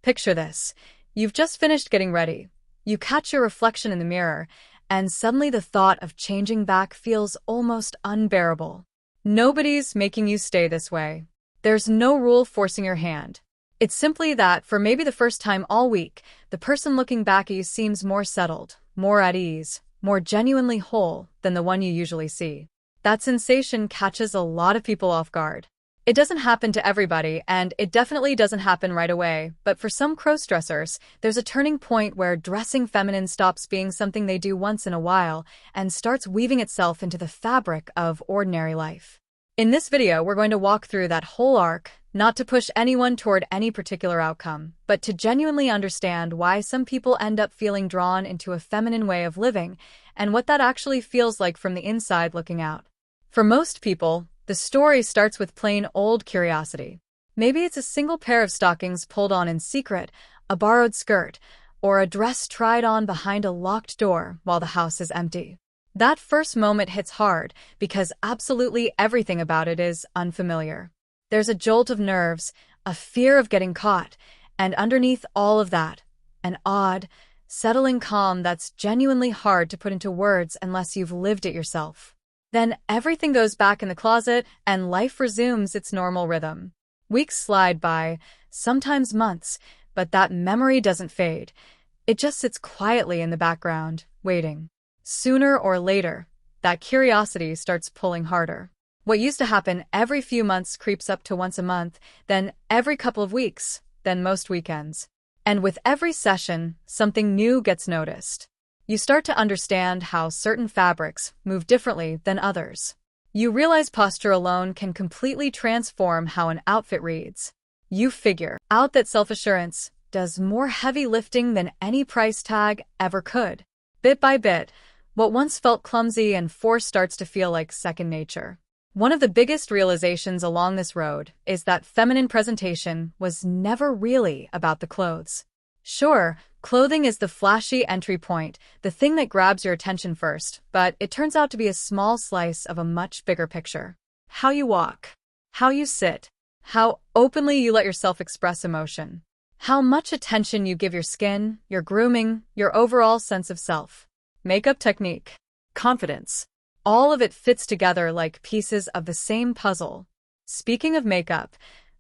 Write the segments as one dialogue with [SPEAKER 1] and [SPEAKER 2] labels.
[SPEAKER 1] Picture this. You've just finished getting ready. You catch your reflection in the mirror, and suddenly the thought of changing back feels almost unbearable. Nobody's making you stay this way. There's no rule forcing your hand. It's simply that, for maybe the first time all week, the person looking back at you seems more settled, more at ease, more genuinely whole than the one you usually see. That sensation catches a lot of people off guard. It doesn't happen to everybody, and it definitely doesn't happen right away, but for some crossdressers, there's a turning point where dressing feminine stops being something they do once in a while and starts weaving itself into the fabric of ordinary life. In this video, we're going to walk through that whole arc, not to push anyone toward any particular outcome, but to genuinely understand why some people end up feeling drawn into a feminine way of living and what that actually feels like from the inside looking out. For most people, the story starts with plain old curiosity. Maybe it's a single pair of stockings pulled on in secret, a borrowed skirt, or a dress tried on behind a locked door while the house is empty. That first moment hits hard because absolutely everything about it is unfamiliar. There's a jolt of nerves, a fear of getting caught, and underneath all of that, an odd, settling calm that's genuinely hard to put into words unless you've lived it yourself. Then everything goes back in the closet and life resumes its normal rhythm. Weeks slide by, sometimes months, but that memory doesn't fade. It just sits quietly in the background, waiting. Sooner or later, that curiosity starts pulling harder. What used to happen every few months creeps up to once a month, then every couple of weeks, then most weekends. And with every session, something new gets noticed. You start to understand how certain fabrics move differently than others. You realize posture alone can completely transform how an outfit reads. You figure out that self-assurance does more heavy lifting than any price tag ever could. Bit by bit, what once felt clumsy and forced starts to feel like second nature. One of the biggest realizations along this road is that feminine presentation was never really about the clothes. Sure, clothing is the flashy entry point, the thing that grabs your attention first, but it turns out to be a small slice of a much bigger picture. How you walk, how you sit, how openly you let yourself express emotion, how much attention you give your skin, your grooming, your overall sense of self. Makeup technique, confidence. All of it fits together like pieces of the same puzzle. Speaking of makeup,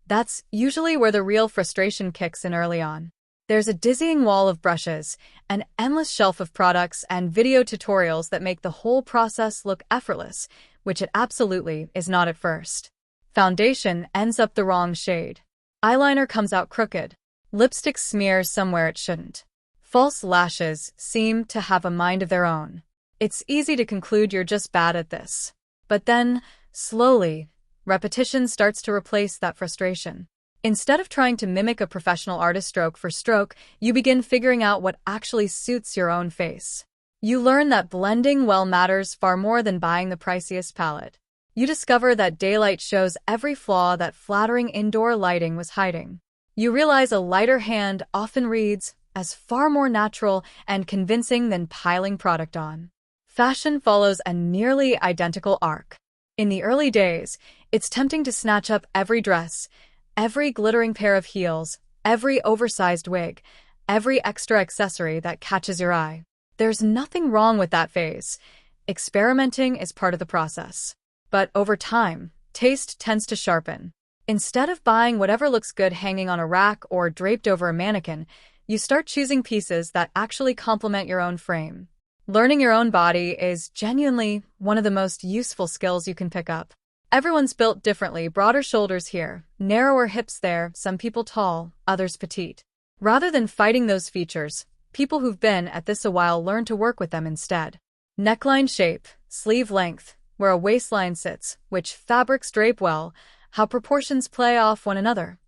[SPEAKER 1] that's usually where the real frustration kicks in early on. There's a dizzying wall of brushes, an endless shelf of products and video tutorials that make the whole process look effortless, which it absolutely is not at first. Foundation ends up the wrong shade. Eyeliner comes out crooked. Lipstick smears somewhere it shouldn't. False lashes seem to have a mind of their own. It's easy to conclude you're just bad at this. But then, slowly, repetition starts to replace that frustration. Instead of trying to mimic a professional artist stroke for stroke, you begin figuring out what actually suits your own face. You learn that blending well matters far more than buying the priciest palette. You discover that daylight shows every flaw that flattering indoor lighting was hiding. You realize a lighter hand often reads as far more natural and convincing than piling product on. Fashion follows a nearly identical arc. In the early days, it's tempting to snatch up every dress, every glittering pair of heels, every oversized wig, every extra accessory that catches your eye. There's nothing wrong with that phase. Experimenting is part of the process. But over time, taste tends to sharpen. Instead of buying whatever looks good hanging on a rack or draped over a mannequin, you start choosing pieces that actually complement your own frame. Learning your own body is genuinely one of the most useful skills you can pick up. Everyone's built differently, broader shoulders here, narrower hips there, some people tall, others petite. Rather than fighting those features, people who've been at this a while learn to work with them instead. Neckline shape, sleeve length, where a waistline sits, which fabrics drape well, how proportions play off one another.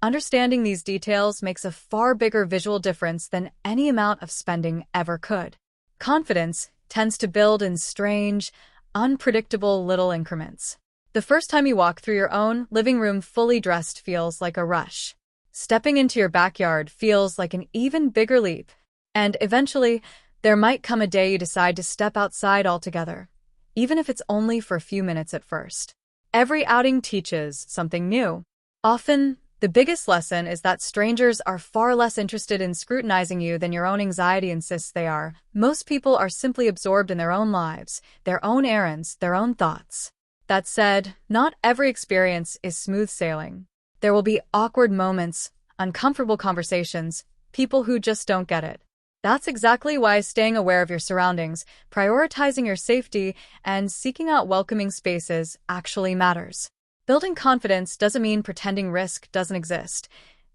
[SPEAKER 1] Understanding these details makes a far bigger visual difference than any amount of spending ever could. Confidence tends to build in strange, unpredictable little increments. The first time you walk through your own living room fully dressed feels like a rush. Stepping into your backyard feels like an even bigger leap. And eventually, there might come a day you decide to step outside altogether, even if it's only for a few minutes at first. Every outing teaches something new. Often, The biggest lesson is that strangers are far less interested in scrutinizing you than your own anxiety insists they are. Most people are simply absorbed in their own lives, their own errands, their own thoughts. That said, not every experience is smooth sailing. There will be awkward moments, uncomfortable conversations, people who just don't get it. That's exactly why staying aware of your surroundings, prioritizing your safety, and seeking out welcoming spaces actually matters. Building confidence doesn't mean pretending risk doesn't exist.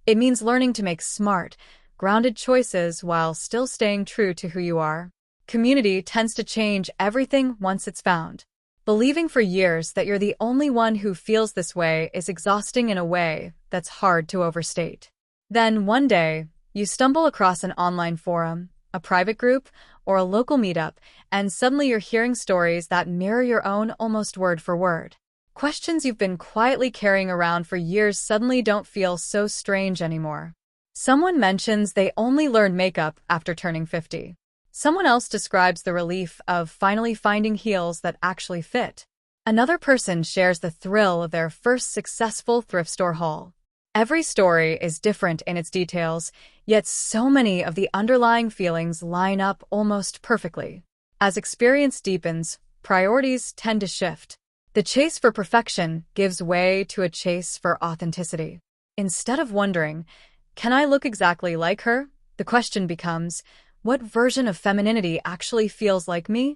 [SPEAKER 1] It means learning to make smart, grounded choices while still staying true to who you are. Community tends to change everything once it's found. Believing for years that you're the only one who feels this way is exhausting in a way that's hard to overstate. Then, one day, you stumble across an online forum, a private group, or a local meetup, and suddenly you're hearing stories that mirror your own almost word for word. Questions you've been quietly carrying around for years suddenly don't feel so strange anymore. Someone mentions they only learned makeup after turning 50. Someone else describes the relief of finally finding heels that actually fit. Another person shares the thrill of their first successful thrift store haul. Every story is different in its details, yet so many of the underlying feelings line up almost perfectly. As experience deepens, priorities tend to shift. The chase for perfection gives way to a chase for authenticity. Instead of wondering, can I look exactly like her? The question becomes, what version of femininity actually feels like me?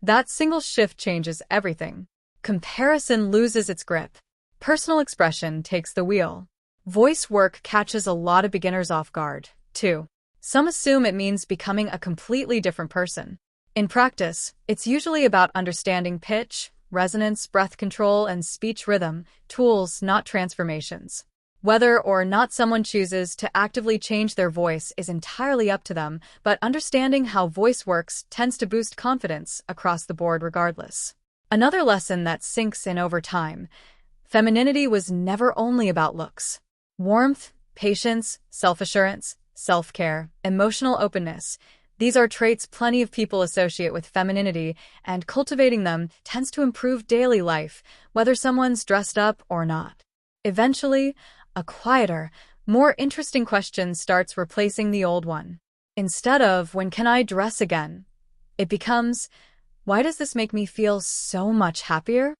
[SPEAKER 1] That single shift changes everything. Comparison loses its grip. Personal expression takes the wheel. Voice work catches a lot of beginners off guard, too. Some assume it means becoming a completely different person. In practice, it's usually about understanding pitch, resonance, breath control, and speech rhythm, tools, not transformations. Whether or not someone chooses to actively change their voice is entirely up to them, but understanding how voice works tends to boost confidence across the board regardless. Another lesson that sinks in over time: femininity was never only about looks. Warmth, patience, self-assurance, self-care, emotional openness. These are traits plenty of people associate with femininity, and cultivating them tends to improve daily life, whether someone's dressed up or not. Eventually, a quieter, more interesting question starts replacing the old one. Instead of, when can I dress again? It becomes, why does this make me feel so much happier?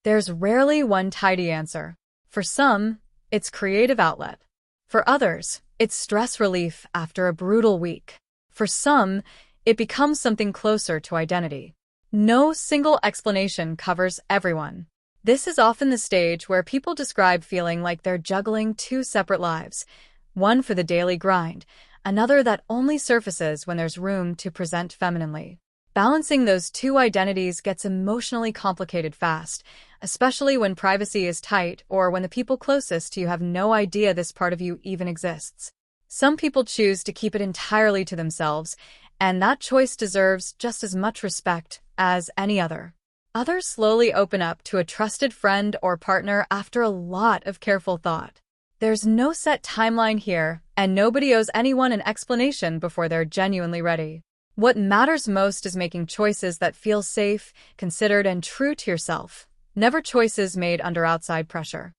[SPEAKER 1] There's rarely one tidy answer. For some, it's creative outlet. For others, it's stress relief after a brutal week. For some, it becomes something closer to identity. No single explanation covers everyone. This is often the stage where people describe feeling like they're juggling two separate lives, one for the daily grind, another that only surfaces when there's room to present femininely. Balancing those two identities gets emotionally complicated fast, especially when privacy is tight or when the people closest to you have no idea this part of you even exists. Some people choose to keep it entirely to themselves, and that choice deserves just as much respect as any other. Others slowly open up to a trusted friend or partner after a lot of careful thought. There's no set timeline here, and nobody owes anyone an explanation before they're genuinely ready. What matters most is making choices that feel safe, considered, and true to yourself, never choices made under outside pressure.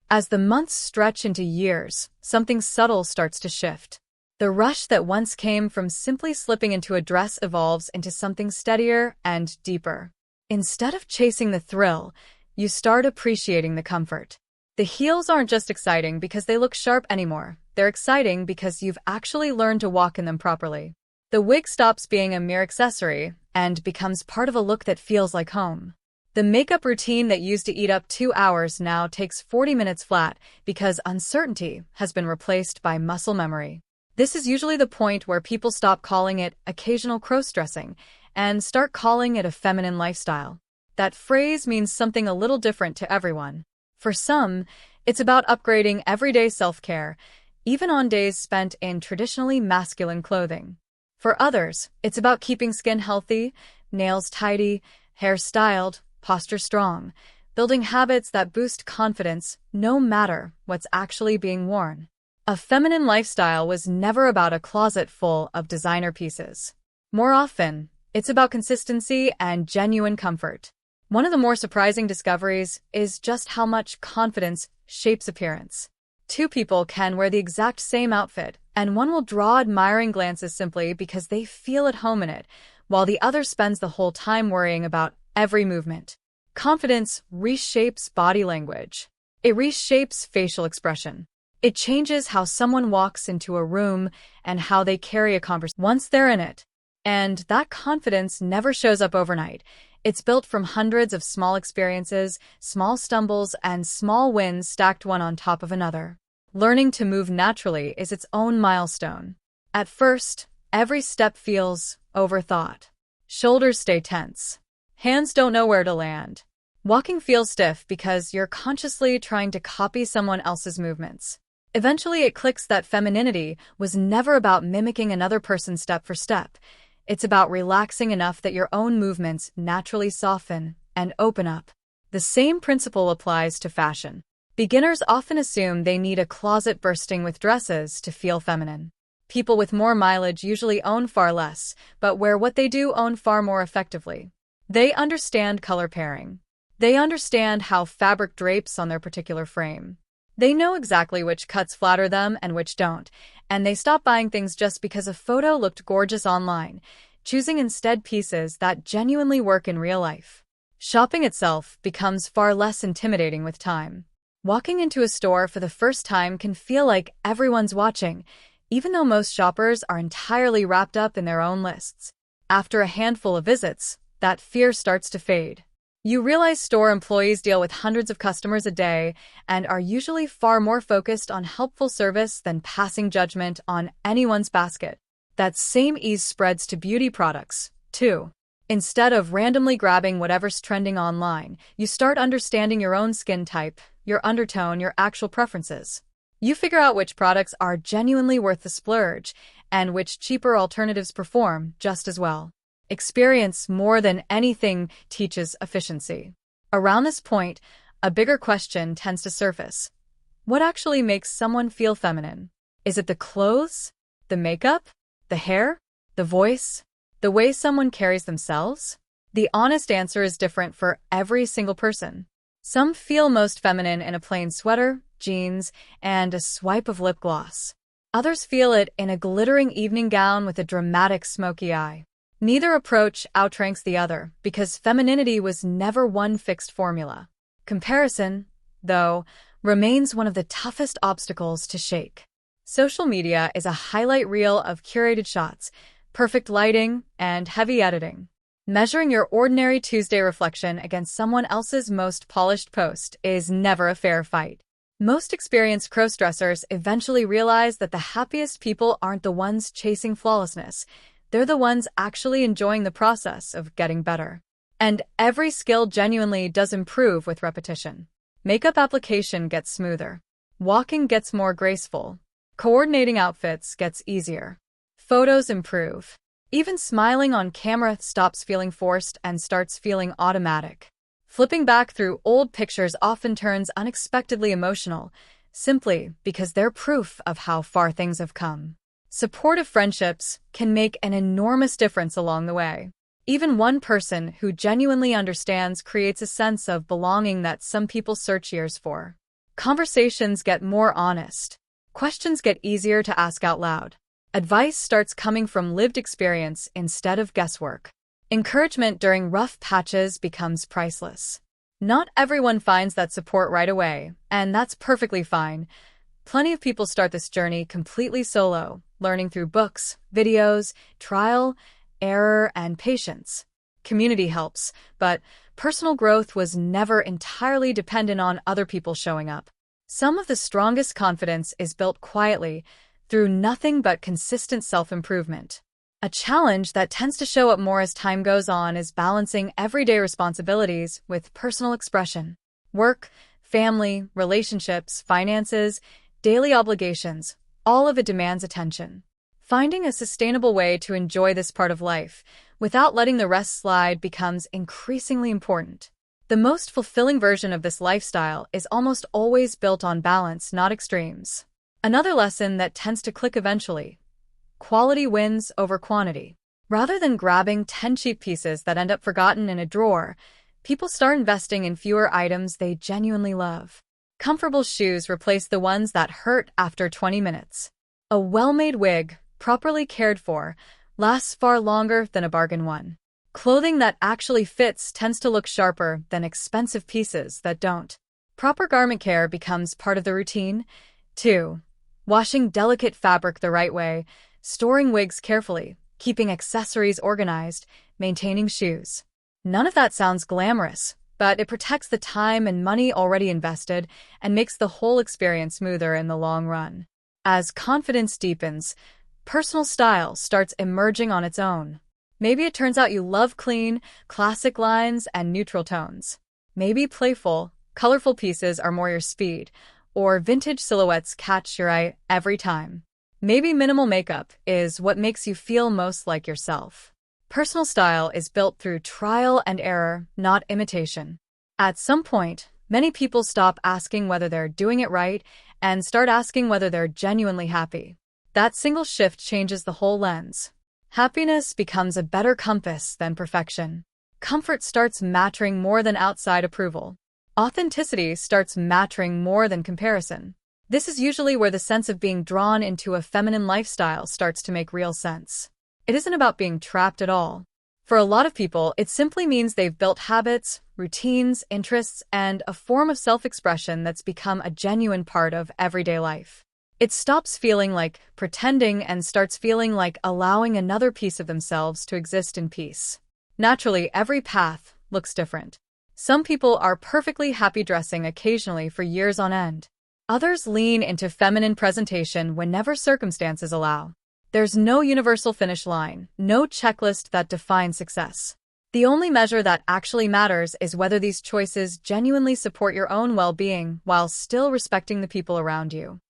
[SPEAKER 1] As the months stretch into years, something subtle starts to shift. The rush that once came from simply slipping into a dress evolves into something steadier and deeper. Instead of chasing the thrill, you start appreciating the comfort. The heels aren't just exciting because they look sharp anymore. They're exciting because you've actually learned to walk in them properly. The wig stops being a mere accessory and becomes part of a look that feels like home. The makeup routine that used to eat up 2 hours now takes 40 minutes flat because uncertainty has been replaced by muscle memory. This is usually the point where people stop calling it occasional crossdressing and start calling it a feminine lifestyle. That phrase means something a little different to everyone. For some, it's about upgrading everyday self-care, even on days spent in traditionally masculine clothing. For others, it's about keeping skin healthy, nails tidy, hair styled, posture strong, building habits that boost confidence no matter what's actually being worn. A feminine lifestyle was never about a closet full of designer pieces. More often, it's about consistency and genuine comfort. One of the more surprising discoveries is just how much confidence shapes appearance. Two people can wear the exact same outfit, and one will draw admiring glances simply because they feel at home in it, while the other spends the whole time worrying about every movement. Confidence reshapes body language. It reshapes facial expression. It changes how someone walks into a room and how they carry a conversation once they're in it. And that confidence never shows up overnight. It's built from hundreds of small experiences, small stumbles, and small wins stacked one on top of another. Learning to move naturally is its own milestone. At first, every step feels overthought. Shoulders stay tense. Hands don't know where to land. Walking feels stiff because you're consciously trying to copy someone else's movements. Eventually, it clicks that femininity was never about mimicking another person step for step. It's about relaxing enough that your own movements naturally soften and open up. The same principle applies to fashion. Beginners often assume they need a closet bursting with dresses to feel feminine. People with more mileage usually own far less, but wear what they do own far more effectively. They understand color pairing. They understand how fabric drapes on their particular frame. They know exactly which cuts flatter them and which don't, and they stop buying things just because a photo looked gorgeous online, choosing instead pieces that genuinely work in real life. Shopping itself becomes far less intimidating with time. Walking into a store for the first time can feel like everyone's watching, even though most shoppers are entirely wrapped up in their own lists. After a handful of visits, that fear starts to fade. You realize store employees deal with hundreds of customers a day and are usually far more focused on helpful service than passing judgment on anyone's basket. That same ease spreads to beauty products, too. Instead of randomly grabbing whatever's trending online, you start understanding your own skin type, your undertone, your actual preferences. You figure out which products are genuinely worth the splurge and which cheaper alternatives perform just as well. Experience, more than anything, teaches efficiency. Around this point, a bigger question tends to surface. What actually makes someone feel feminine? Is it the clothes, the makeup, the hair, the voice, the way someone carries themselves? The honest answer is different for every single person. Some feel most feminine in a plain sweater, jeans, and a swipe of lip gloss. Others feel it in a glittering evening gown with a dramatic smoky eye. Neither approach outranks the other because femininity was never one fixed formula. Comparison, though, remains one of the toughest obstacles to shake. Social media is a highlight reel of curated shots, perfect lighting, and heavy editing. Measuring your ordinary Tuesday reflection against someone else's most polished post is never a fair fight. Most experienced crossdressers eventually realize that the happiest people aren't the ones chasing flawlessness. They're the ones actually enjoying the process of getting better. And every skill genuinely does improve with repetition. Makeup application gets smoother. Walking gets more graceful. Coordinating outfits gets easier. Photos improve. Even smiling on camera stops feeling forced and starts feeling automatic. Flipping back through old pictures often turns unexpectedly emotional, simply because they're proof of how far things have come. Supportive friendships can make an enormous difference along the way. Even one person who genuinely understands creates a sense of belonging that some people search years for. Conversations get more honest. Questions get easier to ask out loud. Advice starts coming from lived experience instead of guesswork. Encouragement during rough patches becomes priceless. Not everyone finds that support right away, and that's perfectly fine. Plenty of people start this journey completely solo, learning through books, videos, trial, error, and patience. Community helps, but personal growth was never entirely dependent on other people showing up. Some of the strongest confidence is built quietly, through nothing but consistent self-improvement. A challenge that tends to show up more as time goes on is balancing everyday responsibilities with personal expression. Work, family, relationships, finances, daily obligations, all of it demands attention. Finding a sustainable way to enjoy this part of life, without letting the rest slide, becomes increasingly important. The most fulfilling version of this lifestyle is almost always built on balance, not extremes. Another lesson that tends to click eventually: quality wins over quantity. Rather than grabbing 10 cheap pieces that end up forgotten in a drawer, people start investing in fewer items they genuinely love. Comfortable shoes replace the ones that hurt after 20 minutes. A well-made wig, properly cared for, lasts far longer than a bargain one. Clothing that actually fits tends to look sharper than expensive pieces that don't. Proper garment care becomes part of the routine. 2. Washing delicate fabric the right way, storing wigs carefully, keeping accessories organized, maintaining shoes. None of that sounds glamorous, but it protects the time and money already invested and makes the whole experience smoother in the long run. As confidence deepens, personal style starts emerging on its own. Maybe it turns out you love clean, classic lines and neutral tones. Maybe playful, colorful pieces are more your speed, or vintage silhouettes catch your eye every time. Maybe minimal makeup is what makes you feel most like yourself. Personal style is built through trial and error, not imitation. At some point, many people stop asking whether they're doing it right and start asking whether they're genuinely happy. That single shift changes the whole lens. Happiness becomes a better compass than perfection. Comfort starts mattering more than outside approval. Authenticity starts mattering more than comparison. This is usually where the sense of being drawn into a feminine lifestyle starts to make real sense. It isn't about being trapped at all. For a lot of people, it simply means they've built habits, routines, interests, and a form of self-expression that's become a genuine part of everyday life. It stops feeling like pretending and starts feeling like allowing another piece of themselves to exist in peace. Naturally, every path looks different. Some people are perfectly happy dressing occasionally for years on end. Others lean into feminine presentation whenever circumstances allow. There's no universal finish line, no checklist that defines success. The only measure that actually matters is whether these choices genuinely support your own well-being while still respecting the people around you.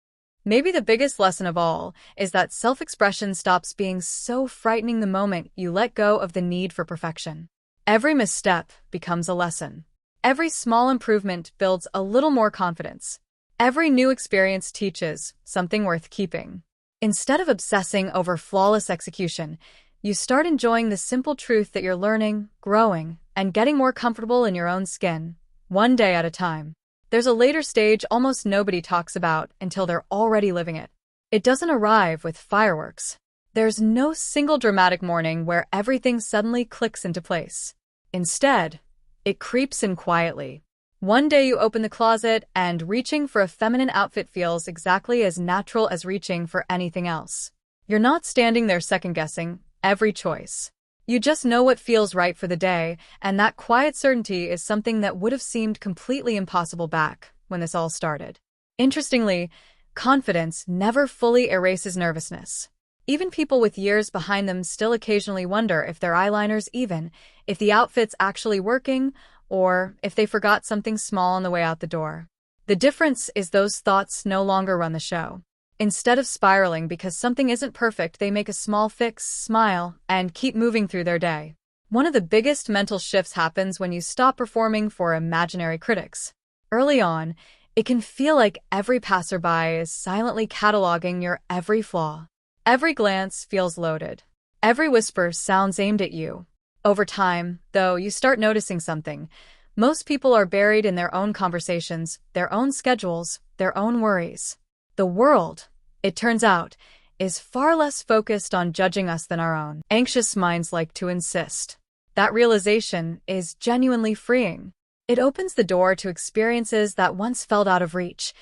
[SPEAKER 1] Maybe the biggest lesson of all is that self-expression stops being so frightening the moment you let go of the need for perfection. Every misstep becomes a lesson. Every small improvement builds a little more confidence. Every new experience teaches something worth keeping. Instead of obsessing over flawless execution, you start enjoying the simple truth that you're learning, growing, and getting more comfortable in your own skin, one day at a time. There's a later stage almost nobody talks about until they're already living it. It doesn't arrive with fireworks. There's no single dramatic morning where everything suddenly clicks into place. Instead, it creeps in quietly. One day you open the closet and reaching for a feminine outfit feels exactly as natural as reaching for anything else. You're not standing there second-guessing every choice. You just know what feels right for the day, and that quiet certainty is something that would have seemed completely impossible back when this all started. Interestingly, confidence never fully erases nervousness. Even people with years behind them still occasionally wonder if their eyeliner's even, if the outfit's actually working, or if they forgot something small on the way out the door. The difference is those thoughts no longer run the show. Instead of spiraling because something isn't perfect, they make a small fix, smile, and keep moving through their day. One of the biggest mental shifts happens when you stop performing for imaginary critics. Early on, it can feel like every passerby is silently cataloging your every flaw. Every glance feels loaded. Every whisper sounds aimed at you. Over time, though, you start noticing something. Most people are buried in their own conversations, their own schedules, their own worries. The world, it turns out, is far less focused on judging us than our own. Anxious minds like to insist. That realization is genuinely freeing. It opens the door to experiences that once felt out of reach.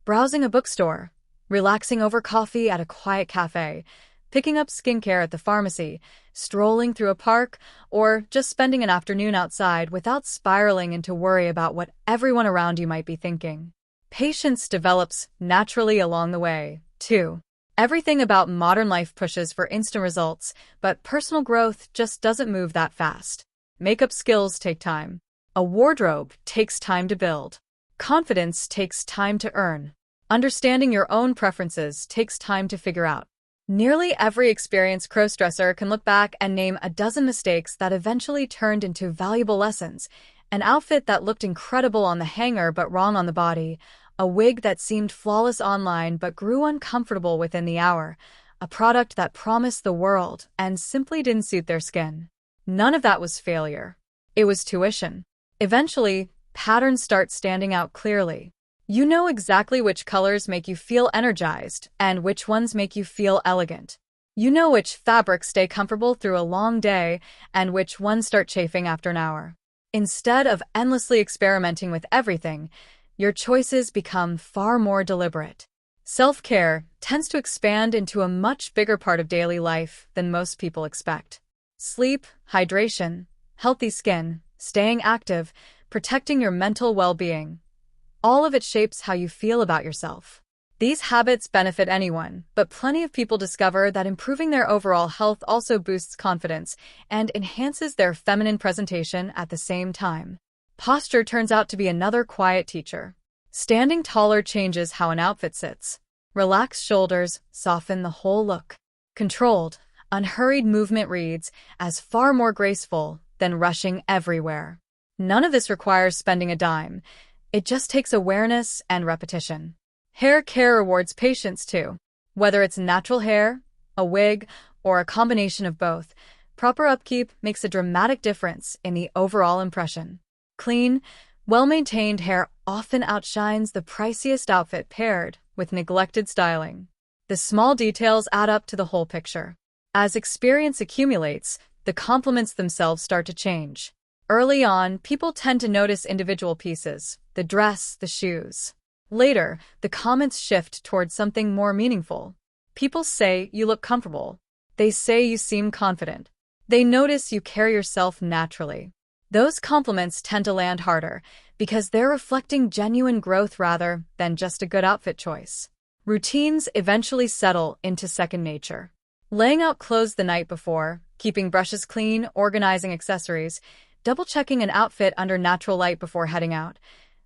[SPEAKER 1] Browsing a bookstore, relaxing over coffee at a quiet cafe, picking up skincare at the pharmacy, strolling through a park, or just spending an afternoon outside without spiraling into worry about what everyone around you might be thinking. Patience develops naturally along the way, too. Everything about modern life pushes for instant results, but personal growth just doesn't move that fast. Makeup skills take time. A wardrobe takes time to build. Confidence takes time to earn. Understanding your own preferences takes time to figure out. Nearly every experienced crossdresser can look back and name a dozen mistakes that eventually turned into valuable lessons. An outfit that looked incredible on the hanger but wrong on the body, a wig that seemed flawless online but grew uncomfortable within the hour, a product that promised the world and simply didn't suit their skin. None of that was failure. It was tuition. Eventually, patterns start standing out clearly. You know exactly which colors make you feel energized and which ones make you feel elegant. You know which fabrics stay comfortable through a long day and which ones start chafing after an hour. Instead of endlessly experimenting with everything, your choices become far more deliberate. Self-care tends to expand into a much bigger part of daily life than most people expect. Sleep, hydration, healthy skin, staying active, protecting your mental well-being. All of it shapes how you feel about yourself. These habits benefit anyone, but plenty of people discover that improving their overall health also boosts confidence and enhances their feminine presentation at the same time. Posture turns out to be another quiet teacher. Standing taller changes how an outfit sits. Relaxed shoulders soften the whole look. Controlled, unhurried movement reads as far more graceful than rushing everywhere. None of this requires spending a dime. It just takes awareness and repetition. Hair care rewards patience too. Whether it's natural hair, a wig, or a combination of both, proper upkeep makes a dramatic difference in the overall impression. Clean, well-maintained hair often outshines the priciest outfit paired with neglected styling. The small details add up to the whole picture. As experience accumulates, the compliments themselves start to change. Early on, people tend to notice individual pieces, the dress, the shoes. Later, the comments shift towards something more meaningful. People say you look comfortable. They say you seem confident. They notice you carry yourself naturally. Those compliments tend to land harder because they're reflecting genuine growth rather than just a good outfit choice. Routines eventually settle into second nature. Laying out clothes the night before, keeping brushes clean, organizing accessories, double-checking an outfit under natural light before heading out.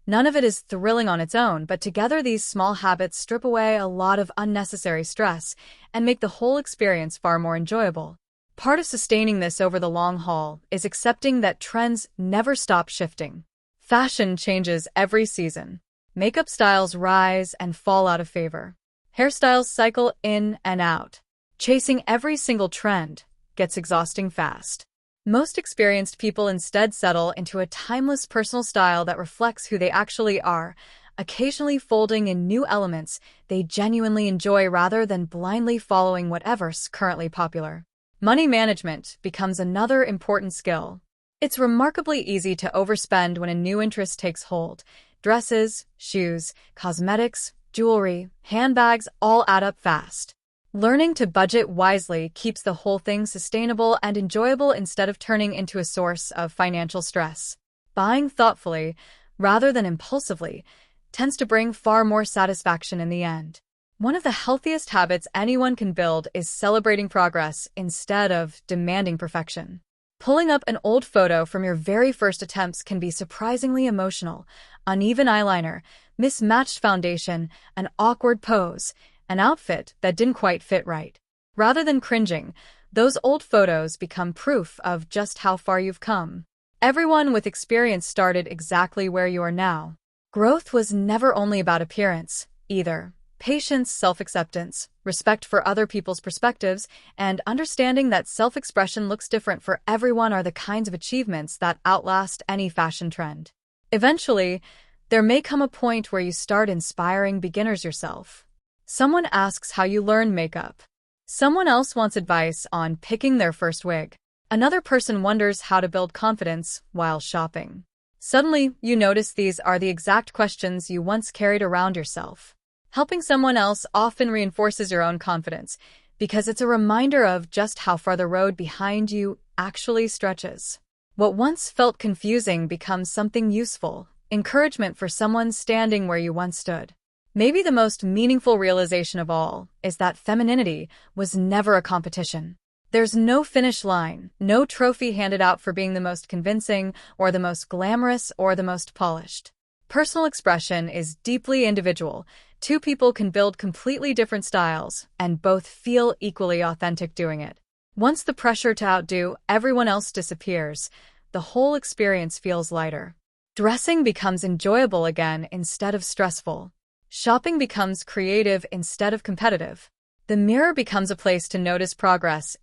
[SPEAKER 1] None of it is thrilling on its own, but together these small habits strip away a lot of unnecessary stress and make the whole experience far more enjoyable. Part of sustaining this over the long haul is accepting that trends never stop shifting. Fashion changes every season. Makeup styles rise and fall out of favor. Hairstyles cycle in and out. Chasing every single trend gets exhausting fast. Most experienced people instead settle into a timeless personal style that reflects who they actually are, occasionally folding in new elements they genuinely enjoy rather than blindly following whatever's currently popular. Money management becomes another important skill. It's remarkably easy to overspend when a new interest takes hold. Dresses, shoes, cosmetics, jewelry, handbags all add up fast. Learning to budget wisely keeps the whole thing sustainable and enjoyable instead of turning into a source of financial stress. Buying thoughtfully, rather than impulsively, tends to bring far more satisfaction in the end. One of the healthiest habits anyone can build is celebrating progress instead of demanding perfection. Pulling up an old photo from your very first attempts can be surprisingly emotional. Uneven eyeliner, mismatched foundation, an awkward pose, an outfit that didn't quite fit right. Rather than cringing, those old photos become proof of just how far you've come. Everyone with experience started exactly where you are now. Growth was never only about appearance, either. Patience, self-acceptance, respect for other people's perspectives, and understanding that self-expression looks different for everyone are the kinds of achievements that outlast any fashion trend. Eventually, there may come a point where you start inspiring beginners yourself. Someone asks how you learn makeup. Someone else wants advice on picking their first wig. Another person wonders how to build confidence while shopping. Suddenly, you notice these are the exact questions you once carried around yourself. Helping someone else often reinforces your own confidence because it's a reminder of just how far the road behind you actually stretches. What once felt confusing becomes something useful, encouragement for someone standing where you once stood. Maybe the most meaningful realization of all is that femininity was never a competition. There's no finish line, no trophy handed out for being the most convincing or the most glamorous or the most polished. Personal expression is deeply individual. Two people can build completely different styles and both feel equally authentic doing it. Once the pressure to outdo everyone else disappears, the whole experience feels lighter. Dressing becomes enjoyable again instead of stressful. Shopping becomes creative instead of competitive. The mirror becomes a place to notice progress.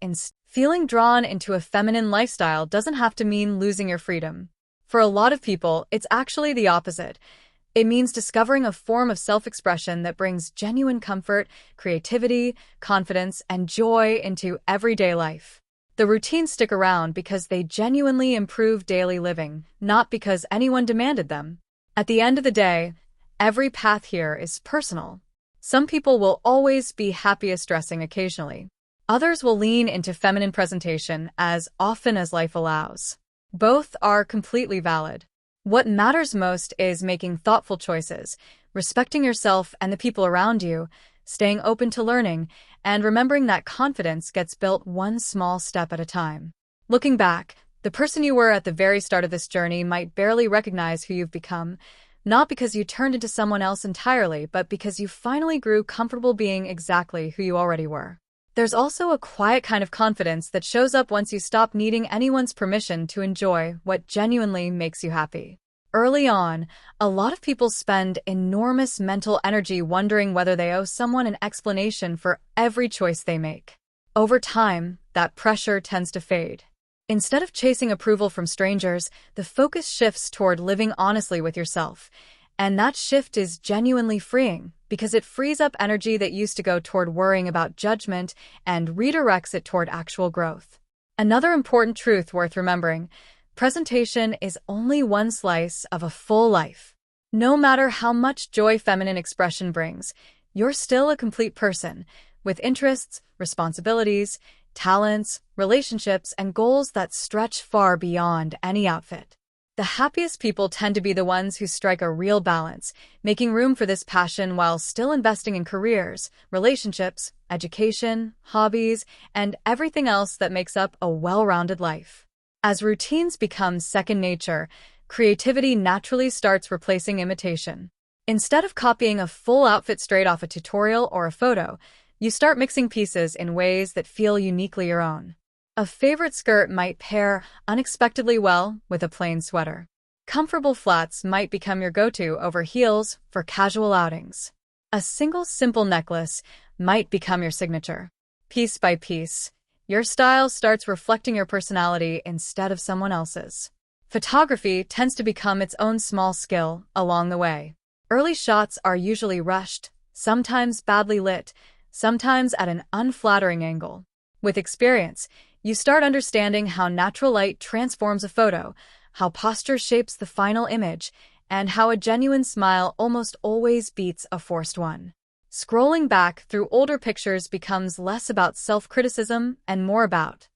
[SPEAKER 1] Feeling drawn into a feminine lifestyle doesn't have to mean losing your freedom. For a lot of people, it's actually the opposite. It means discovering a form of self-expression that brings genuine comfort, creativity, confidence, and joy into everyday life. The routines stick around because they genuinely improve daily living, not because anyone demanded them. At the end of the day, every path here is personal. Some people will always be happiest dressing occasionally. Others will lean into feminine presentation as often as life allows. Both are completely valid. What matters most is making thoughtful choices, respecting yourself and the people around you, staying open to learning, and remembering that confidence gets built one small step at a time. Looking back, the person you were at the very start of this journey might barely recognize who you've become, not because you turned into someone else entirely, but because you finally grew comfortable being exactly who you already were. There's also a quiet kind of confidence that shows up once you stop needing anyone's permission to enjoy what genuinely makes you happy. Early on, a lot of people spend enormous mental energy wondering whether they owe someone an explanation for every choice they make. Over time, that pressure tends to fade. Instead of chasing approval from strangers, the focus shifts toward living honestly with yourself. And that shift is genuinely freeing because it frees up energy that used to go toward worrying about judgment and redirects it toward actual growth. Another important truth worth remembering: presentation is only one slice of a full life. No matter how much joy feminine expression brings, you're still a complete person with interests, responsibilities, talents, relationships, and goals that stretch far beyond any outfit. The happiest people tend to be the ones who strike a real balance, making room for this passion while still investing in careers, relationships, education, hobbies, and everything else that makes up a well-rounded life. As routines become second nature, creativity naturally starts replacing imitation. Instead of copying a full outfit straight off a tutorial or a photo, you start mixing pieces in ways that feel uniquely your own. A favorite skirt might pair unexpectedly well with a plain sweater. Comfortable flats might become your go-to over heels for casual outings. A single simple necklace might become your signature. Piece by piece, your style starts reflecting your personality instead of someone else's. Photography tends to become its own small skill along the way. Early shots are usually rushed, sometimes badly lit, sometimes at an unflattering angle. With experience, you start understanding how natural light transforms a photo, how posture shapes the final image, and how a genuine smile almost always beats a forced one. Scrolling back through older pictures becomes less about self-criticism and more about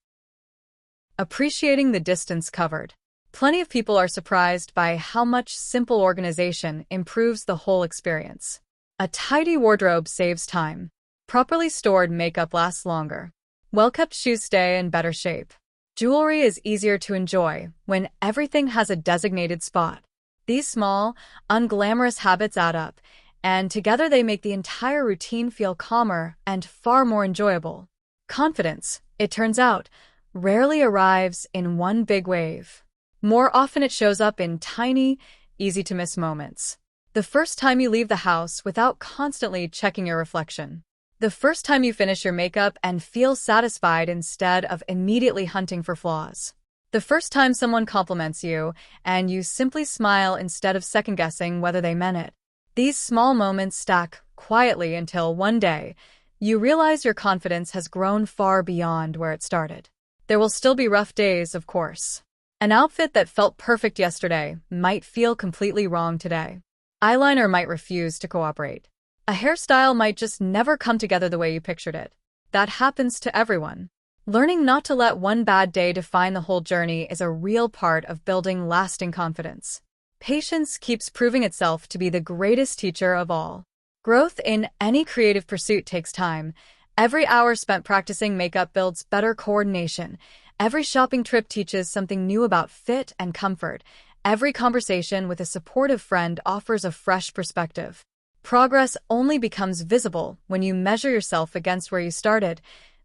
[SPEAKER 1] appreciating the distance covered. Plenty of people are surprised by how much simple organization improves the whole experience. A tidy wardrobe saves time. Properly stored makeup lasts longer. Well-kept shoes stay in better shape. Jewelry is easier to enjoy when everything has a designated spot. These small, unglamorous habits add up, and together they make the entire routine feel calmer and far more enjoyable. Confidence, it turns out, rarely arrives in one big wave. More often it shows up in tiny, easy-to-miss moments. The first time you leave the house without constantly checking your reflection. The first time you finish your makeup and feel satisfied instead of immediately hunting for flaws. The first time someone compliments you and you simply smile instead of second-guessing whether they meant it. These small moments stack quietly until one day you realize your confidence has grown far beyond where it started. There will still be rough days, of course. An outfit that felt perfect yesterday might feel completely wrong today. Eyeliner might refuse to cooperate. A hairstyle might just never come together the way you pictured it. That happens to everyone. Learning not to let one bad day define the whole journey is a real part of building lasting confidence. Patience keeps proving itself to be the greatest teacher of all. Growth in any creative pursuit takes time. Every hour spent practicing makeup builds better coordination. Every shopping trip teaches something new about fit and comfort. Every conversation with a supportive friend offers a fresh perspective. Progress only becomes visible when you measure yourself against where you started,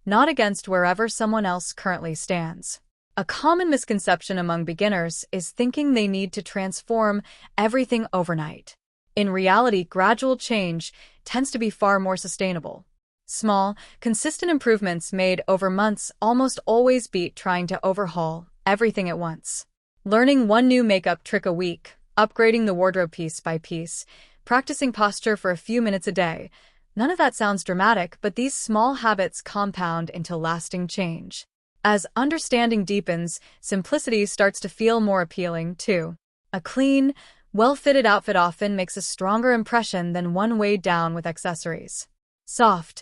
[SPEAKER 1] not against wherever someone else currently stands. A common misconception among beginners is thinking they need to transform everything overnight. In reality, gradual change tends to be far more sustainable. Small, consistent improvements made over months almost always beat trying to overhaul everything at once. Learning one new makeup trick a week, upgrading the wardrobe piece by piece, practicing posture for a few minutes a day. None of that sounds dramatic, but these small habits compound into lasting change. As understanding deepens, simplicity starts to feel more appealing, too. A clean, well-fitted outfit often makes a stronger impression than one weighed down with accessories. Soft,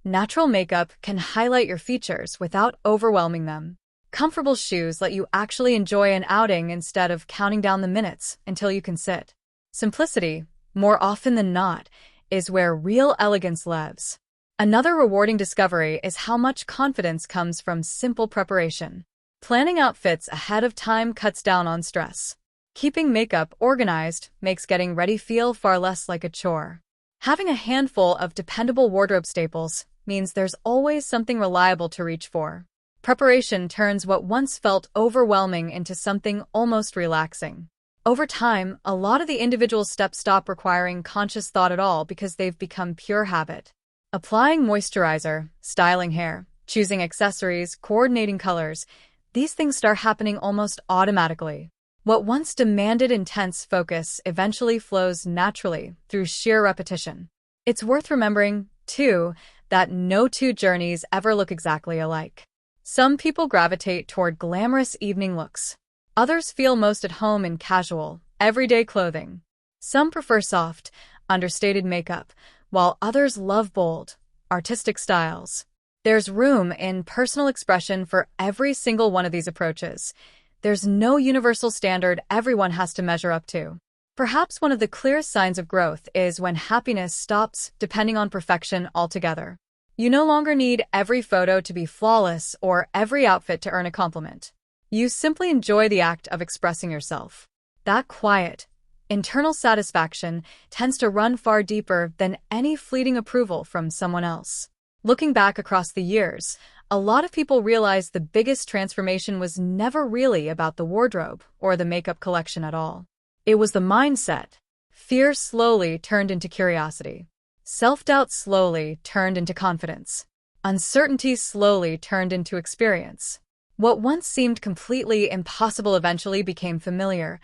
[SPEAKER 1] natural makeup can highlight your features without overwhelming them. Comfortable shoes let you actually enjoy an outing instead of counting down the minutes until you can sit. Simplicity, more often than not, is where real elegance lives. Another rewarding discovery is how much confidence comes from simple preparation. Planning outfits ahead of time cuts down on stress. Keeping makeup organized makes getting ready feel far less like a chore. Having a handful of dependable wardrobe staples means there's always something reliable to reach for. Preparation turns what once felt overwhelming into something almost relaxing. Over time, a lot of the individual steps stop requiring conscious thought at all because they've become pure habit. Applying moisturizer, styling hair, choosing accessories, coordinating colors, these things start happening almost automatically. What once demanded intense focus eventually flows naturally through sheer repetition. It's worth remembering, too, that no two journeys ever look exactly alike. Some people gravitate toward glamorous evening looks. Others feel most at home in casual, everyday clothing. Some prefer soft, understated makeup, while others love bold, artistic styles. There's room in personal expression for every single one of these approaches. There's no universal standard everyone has to measure up to. Perhaps one of the clearest signs of growth is when happiness stops depending on perfection altogether. You no longer need every photo to be flawless or every outfit to earn a compliment. You simply enjoy the act of expressing yourself. That quiet, internal satisfaction tends to run far deeper than any fleeting approval from someone else. Looking back across the years, a lot of people realize the biggest transformation was never really about the wardrobe or the makeup collection at all. It was the mindset. Fear slowly turned into curiosity. Self-doubt slowly turned into confidence. Uncertainty slowly turned into experience. What once seemed completely impossible eventually became familiar,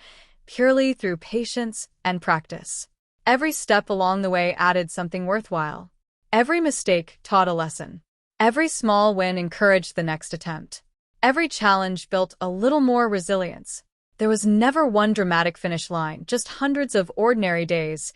[SPEAKER 1] purely through patience and practice. Every step along the way added something worthwhile. Every mistake taught a lesson. Every small win encouraged the next attempt. Every challenge built a little more resilience. There was never one dramatic finish line, just hundreds of ordinary days,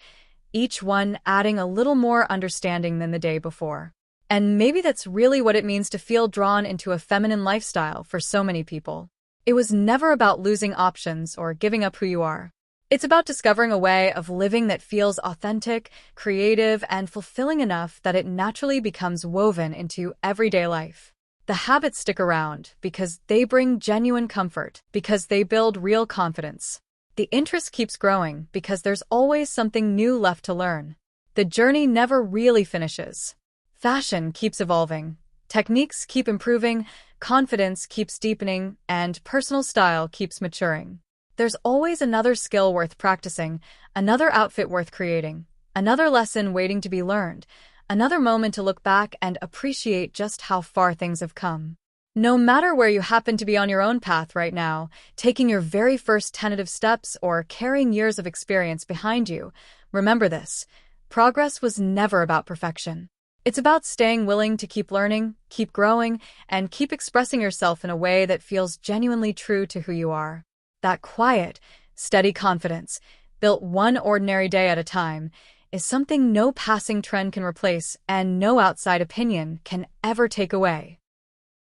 [SPEAKER 1] each one adding a little more understanding than the day before. And maybe that's really what it means to feel drawn into a feminine lifestyle for so many people. It was never about losing options or giving up who you are. It's about discovering a way of living that feels authentic, creative, and fulfilling enough that it naturally becomes woven into everyday life. The habits stick around because they bring genuine comfort, because they build real confidence. The interest keeps growing because there's always something new left to learn. The journey never really finishes. Fashion keeps evolving, techniques keep improving, confidence keeps deepening, and personal style keeps maturing. There's always another skill worth practicing, another outfit worth creating, another lesson waiting to be learned, another moment to look back and appreciate just how far things have come. No matter where you happen to be on your own path right now, taking your very first tentative steps or carrying years of experience behind you, remember this: progress was never about perfection. It's about staying willing to keep learning, keep growing, and keep expressing yourself in a way that feels genuinely true to who you are. That quiet, steady confidence, built one ordinary day at a time, is something no passing trend can replace and no outside opinion can ever take away.